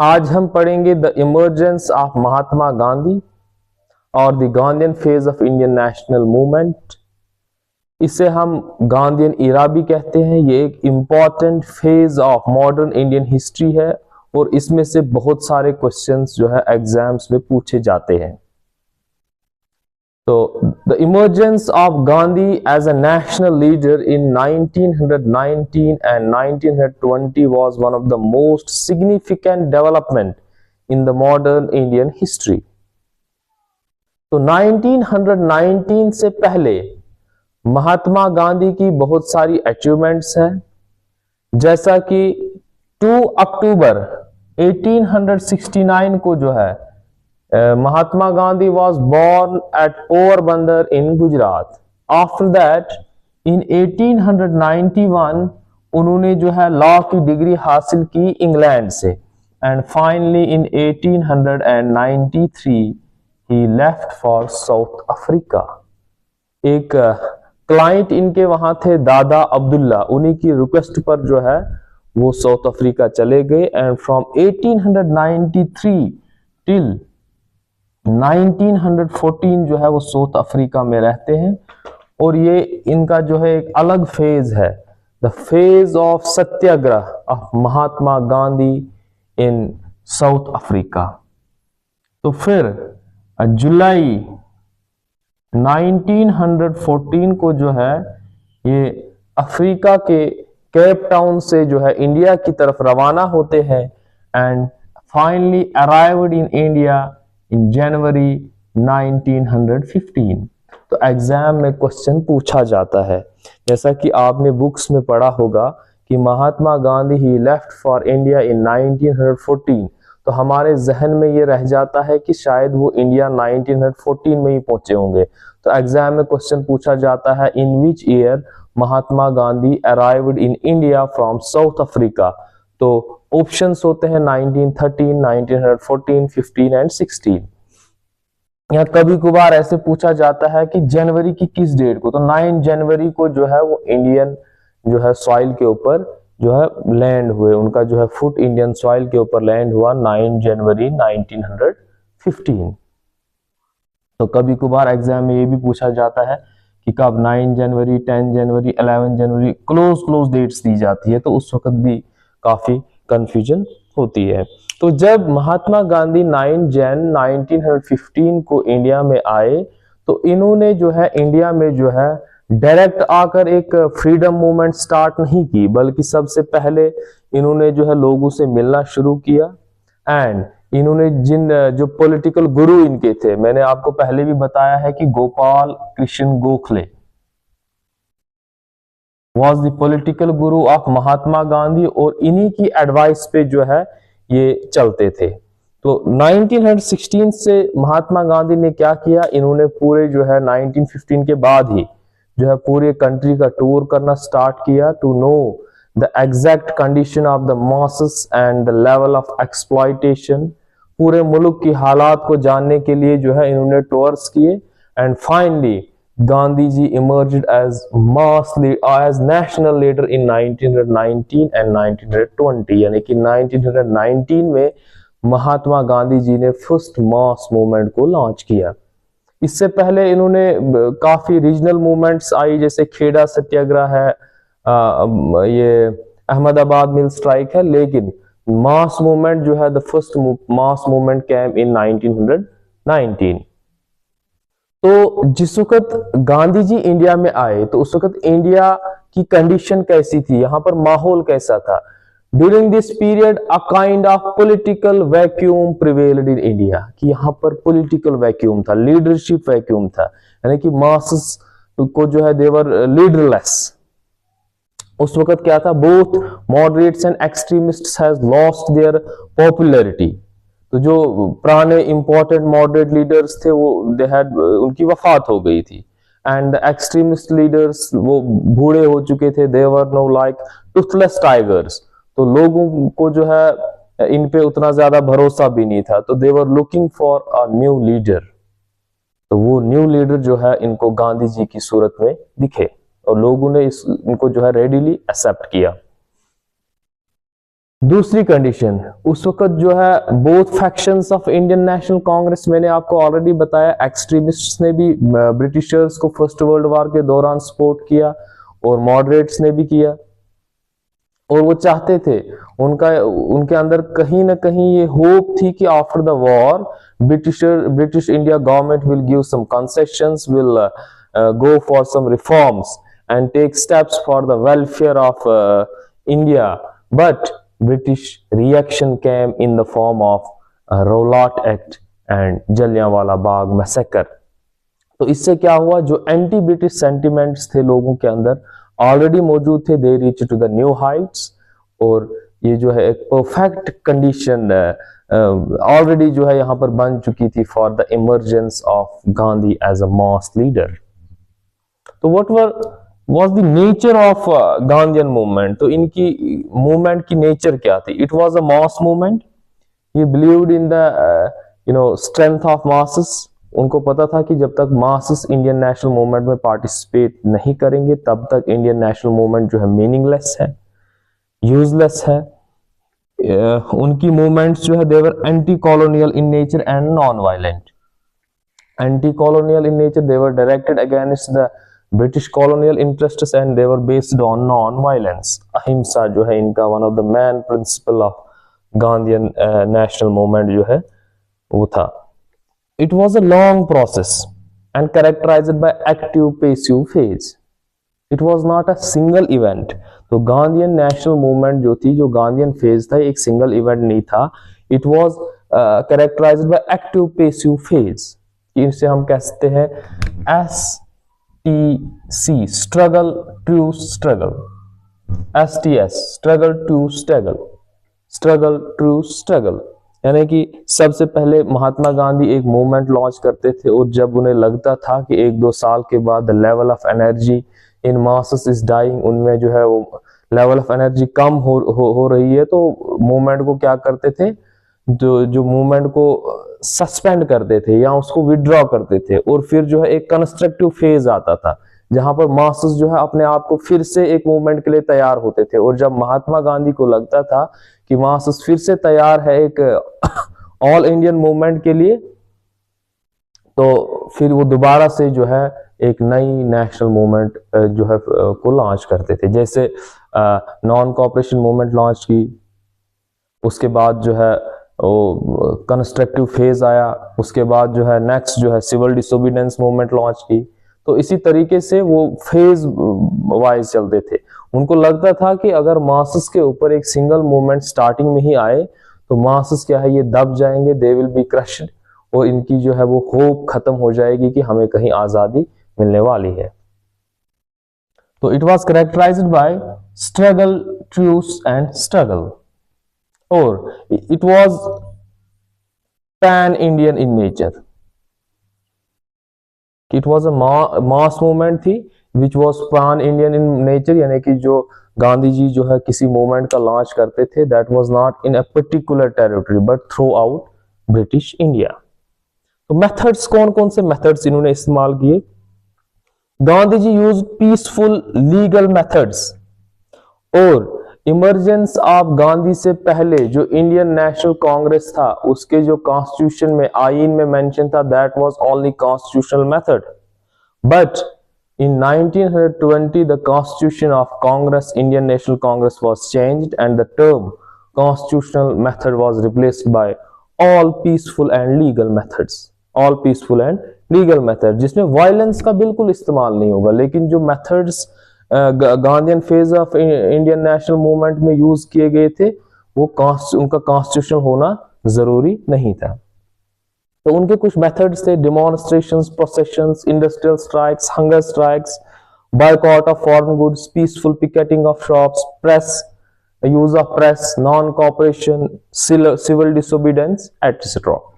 आज हम पढ़ेंगे the emergence of Mahatma Gandhi और the Gandhian phase of Indian national movement. इसे हम गांधीयन इरा भी कहते हैं। ये एक important phase of modern Indian history है और इसमें से बहुत सारे क्वेश्चंस जो है एग्जाम्स में पूछे जाते हैं। So, the emergence of Gandhi as a national leader in 1919 and 1920 was one of the most significant development in the modern Indian history. तो 1919 से पहले महात्मा गांधी की बहुत सारी अचीवमेंट्स हैं, जैसा कि 2 अक्टूबर 1869 को जो है Mahatma Gandhi was born at Porbandar in Gujarat. After that, in 1891 उन्होंने जो है लॉ की डिग्री हासिल की इंग्लैंड से, and finally in 1893 he left for south Africa. एक क्लाइंट इनके वहां थे दादा अब्दुल्ला, उन्हीं की रिक्वेस्ट पर जो है वो साउथ अफ्रीका चले गए, एंड फ्रॉम 1893 टिल 1914 जो है वो साउथ अफ्रीका में रहते हैं। और ये इनका जो है एक अलग फेज है, the phase of Satyagraha of Mahatma Gandhi in south Africa. तो फिर जुलाई 1914 को जो है ये अफ्रीका के केप टाउन से जो है इंडिया की तरफ रवाना होते हैं, and finally arrived in India in January 1915। तो एग्जाम में क्वेश्चन पूछा जाता है, जैसा कि आपने बुक्स में पढ़ा होगा कि महात्मा गांधी ही लेफ्ट फॉर इंडिया इन 1914, तो हमारे जहन में ये रह जाता है कि शायद वो इंडिया 1914 में ही पहुंचे होंगे। तो एग्जाम में क्वेश्चन पूछा जाता है, in which year Mahatma Gandhi arrived in India from South Africa. तो ऑप्शंस होते हैं 1913, 1914, 15 एंड 16। या कभी कभार ऐसे पूछा जाता है कि जनवरी की किस डेट को, तो 9 जनवरी को जो है वो इंडियन जो है सॉइल के ऊपर जो है लैंड हुए, उनका जो है फुट इंडियन सॉइल के ऊपर लैंड हुआ 9 जनवरी 1915। तो कभी कभार एग्जाम में ये भी पूछा जाता है कि कब 9 जनवरी, 10 जनवरी, 11 जनवरी, क्लोज डेट्स दी जाती है, तो उस वक्त भी काफी कंफ्यूजन होती है। तो जब महात्मा गांधी 9 जन 1915 को इंडिया में आए, तो इन्होंने जो है इंडिया में जो है डायरेक्ट आकर एक फ्रीडम मूवमेंट स्टार्ट नहीं की, बल्कि सबसे पहले इन्होंने जो है लोगों से मिलना शुरू किया। एंड इन्होंने जो पॉलिटिकल गुरु इनके थे, मैंने आपको पहले भी बताया है कि Gopal Krishna Gokhale was the political guru of Mahatma Gandhi, और इन्हीं की एडवाइस पे जो है ये चलते थे। तो 1916 से महात्मा गांधी ने क्या किया, इन्होंने पूरे जो है 1915 के बाद ही जो है पूरे कंट्री का टूर करना स्टार्ट किया, to know the exact condition of the masses and the level of exploitation. पूरे मुल्क की हालात को जानने के लिए जो है इन्होंने टूर्स किए, and finally Gandhi ji emerged as national leader in 1919 and 1920, यानी कि 1919 में महात्मा गांधी जी ने फर्स्ट मास मूवमेंट को लॉन्च किया। इससे पहले इन्होंने काफी रीजनल मूवमेंट्स आई, जैसे खेड़ा सत्याग्रह है, ये अहमदाबाद मिल स्ट्राइक है, लेकिन मास मूवमेंट जो है the first mass movement came in 1919। तो जिस वक्त गांधी जी इंडिया में आए, तो उस वक्त इंडिया की कंडीशन कैसी थी, यहाँ पर माहौल कैसा था। During this period a kind of political vacuum prevailed in India, कि यहाँ पर पॉलिटिकल वैक्यूम था, लीडरशिप वैक्यूम था, यानी कि मासेस को जो है देवर लीडरलेस। उस वक्त क्या था, both moderates and extremists has lost their popularity. तो जो पुराने इंपॉर्टेंट मॉडरेट लीडर्स थे वो उनकी वफात हो गई थी, एंड एक्सट्रीमिस्ट लीडर्स वो बूढ़े हो चुके थे, they were no like toothless tigers. तो लोगों को जो है इन पे उतना ज्यादा भरोसा भी नहीं था, तो they were looking for a new leader. तो वो न्यू लीडर जो है इनको गांधी जी की सूरत में दिखे, और लोगों ने इनको जो है रेडीली एक्सेप्ट किया। दूसरी कंडीशन, उस वक्त जो है both factions of Indian national Congress, मैंने आपको ऑलरेडी बताया, एक्सट्रीमिस्ट्स ने भी ब्रिटिशर्स को फर्स्ट वर्ल्ड वॉर के दौरान सपोर्ट किया और मॉडरेट्स ने भी किया, और वो चाहते थे, उनके अंदर कहीं ना कहीं ये होप थी कि after the war British India government will give some concessions, will go for some reforms and take steps for the welfare of India, but British reaction came in the form of Rowlatt Act and Jallianwala Bagh massacre. तो इससे क्या हुआ, जो anti British sentiments थे लोगों के अंदर already मौजूद थे, they reach to the new heights, और ये जो है एक परफेक्ट कंडीशन ऑलरेडी जो है यहाँ पर बन चुकी थी for the emergence of Gandhi as a mass leader. तो what was the nature of Gandhian movement, तो इनकी मूवमेंट की नेचर क्या थी? It was a mass movement, ये believed in the strength of masses. उनको पता था कि जब तक मासेस इंडियन नेशनल मूवमेंट में पार्टिसिपेट नहीं करेंगे तब तक इंडियन नेशनल मूवमेंट जो है मीनिंगलेस है, यूजलेस है। उनकी मूवमेंट्स जो है they were anti colonial in nature and non violent. Anti colonial in nature, they were directed against the British colonial interests and they were based on non-violence. अहिंसा जो है इनका one of the main principle of Gandhian national movement जो है वो था। It was a long process and characterized by active passive phase. It was not a single event. तो Gandhian national movement जो थी, जो Gandhian phase था, एक single event नहीं था। It was characterized by active passive phase. इसे हम कह सकते हैं STC, struggle to struggle, STS, struggle to struggle, struggle to struggle. यानी कि सबसे पहले महात्मा गांधी एक मूवमेंट लॉन्च करते थे, और जब उन्हें लगता था कि 1-2 साल के बाद the level of energy in masses is dying, उनमें जो है वो लेवल ऑफ एनर्जी कम हो रही है, तो मूवमेंट को क्या करते थे, जो मूवमेंट को सस्पेंड करते थे या उसको विड्रॉ करते थे, और फिर जो है एक कंस्ट्रक्टिव फेज आता था जहां पर मासेस जो है अपने आप को फिर से एक मूवमेंट के लिए तैयार होते थे। और जब महात्मा गांधी को लगता था कि मासेस फिर से तैयार है एक ऑल इंडियन मूवमेंट के लिए, तो फिर वो दोबारा से जो है एक नई नेशनल मूवमेंट जो है को लॉन्च करते थे। जैसे नॉन कॉपरेशन मूवमेंट लॉन्च की, उसके बाद जो है वो कंस्ट्रक्टिव फेज आया, उसके बाद जो है नेक्स्ट जो है सिविल डिसोबीडियंस मूवमेंट लॉन्च की। तो इसी तरीके से वो फेज वाइज चलते थे। उनको लगता था कि अगर मासेस के ऊपर एक सिंगल मूवमेंट स्टार्टिंग में ही आए तो मासेस क्या है, ये दब जाएंगे, दे विल बी क्रश्ड, और इनकी जो है वो होप खत्म हो जाएगी कि हमें कहीं आजादी मिलने वाली है। तो it was characterised by struggle, truce and struggle, और it was pan Indian in nature. It was a mass movement थी which was pan Indian in nature, यानी कि जो गांधी जी जो है किसी मूवमेंट का लॉन्च करते थे, that was not in a particular territory but through out British India. तो मेथड्स, कौन कौन से मेथड्स इन्होंने इस्तेमाल किए? Gandhi ji use peaceful legal methods, और इमरजेंस ऑफ गांधी से पहले जो इंडियन नेशनल कांग्रेस था उसके जो कॉन्स्टिट्यूशन में, आईन में मेंशन था, that was only constitutional method. But in 1920 the constitution of Congress, Indian national Congress was changed and the term constitutional method was replaced by all peaceful and legal methods. All peaceful and legal method, जिसमें violence का बिल्कुल इस्तेमाल नहीं होगा, लेकिन जो methods Gandhian phase of Indian national movement में use किए गए थे वो उनका कॉन्स्टिट्यूशन होना जरूरी नहीं था। तो उनके कुछ मेथड्स थे: demonstrations, processions, industrial strikes, hunger strikes, boycott of foreign goods, peaceful picketing of shops, press, use of press, non cooperation, civil disobedience, etcetera.